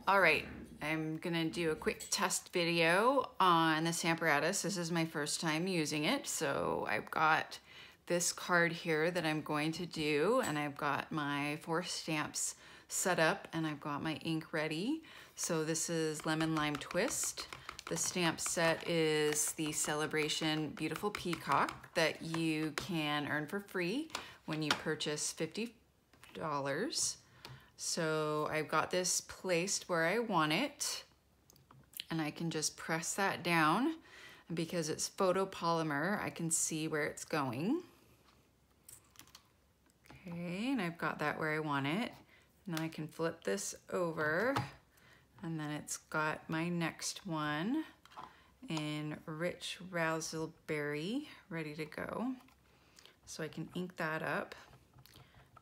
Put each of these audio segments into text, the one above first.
All right, I'm gonna do a quick test video on the Stamparatus. This is my first time using it, so I've got this card here that I'm going to do, and I've got my 4 stamps set up, and I've got my ink ready. So this is Lemon Lime Twist. The stamp set is the Celebration Beautiful Peacock that you can earn for free when you purchase $50. So I've got this placed where I want it, and I can just press that down, and because it's photopolymer, I can see where it's going. Okay, and I've got that where I want it. And then I can flip this over, and then it's got my next one in Rich Raspberry ready to go. So I can ink that up.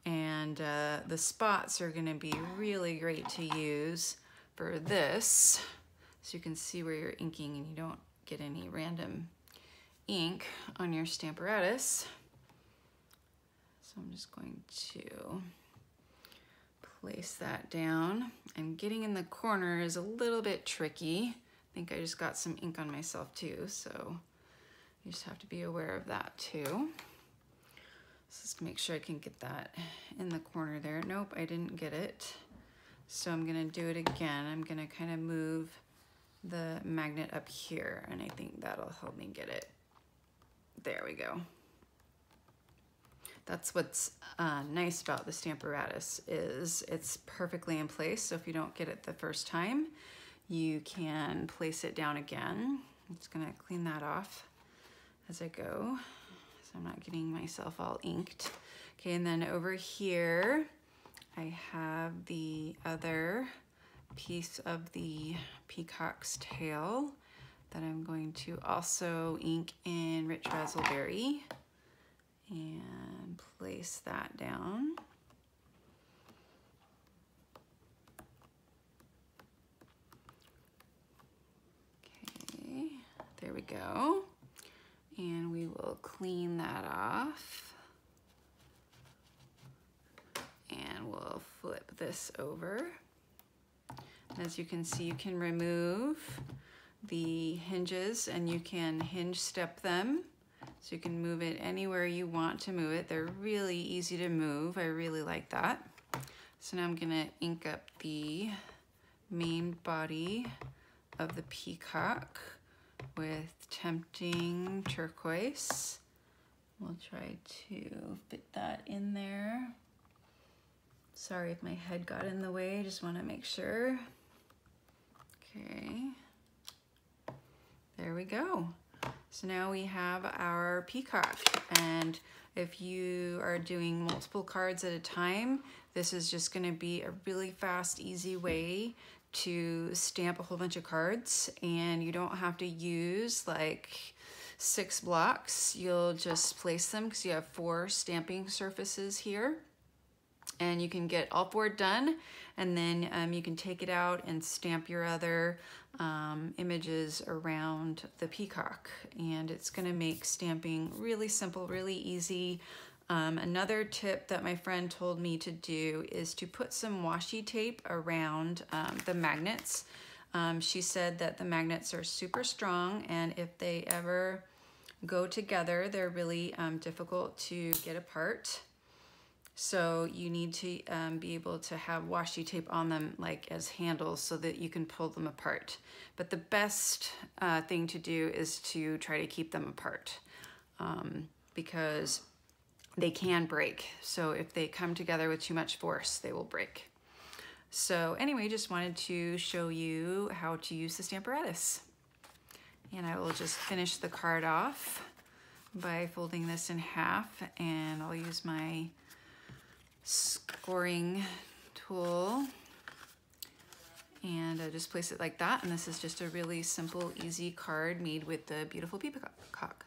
And the spots are gonna be really great to use for this. So you can see where you're inking and you don't get any random ink on your Stamparatus. So I'm just going to place that down. And getting in the corner is a little bit tricky. I think I just got some ink on myself too, so you just have to be aware of that too. Just to make sure I can get that in the corner there. Nope, I didn't get it. So I'm gonna do it again. I'm gonna kind of move the magnet up here, and I think that'll help me get it. There we go. That's what's nice about the Stamparatus is it's perfectly in place. So if you don't get it the first time, you can place it down again. I'm just gonna clean that off as I go, so I'm not getting myself all inked. Okay, and then over here, I have the other piece of the peacock's tail that I'm going to also ink in Rich Raspberry and place that down. Okay, there we go. And we will clean that off. And we'll flip this over. As you can see, you can remove the hinges and you can hinge step them. So you can move it anywhere you want to move it. They're really easy to move. I really like that. So now I'm gonna ink up the main body of the peacock with Tempting Turquoise. We'll try to fit that in there. Sorry if my head got in the way, just want to make sure. Okay, there we go. So now we have our peacock, and if you are doing multiple cards at a time, this is just going to be a really fast, easy way to stamp a whole bunch of cards, and you don't have to use like 6 blocks. You'll just place them because you have 4 stamping surfaces here, and you can get all 4 done, and then you can take it out and stamp your other images around the peacock, and it's going to make stamping really simple, really easy. Another tip that my friend told me to do is to put some washi tape around the magnets. She said that the magnets are super strong, and if they ever go together, they're really difficult to get apart. So you need to be able to have washi tape on them like as handles so that you can pull them apart. But the best thing to do is to try to keep them apart because they can break. So if they come together with too much force, they will break. So anyway, just wanted to show you how to use the Stamparatus. And I will just finish the card off by folding this in half, and I'll use my scoring tool and just place it like that. And this is just a really simple, easy card made with the beautiful peacock.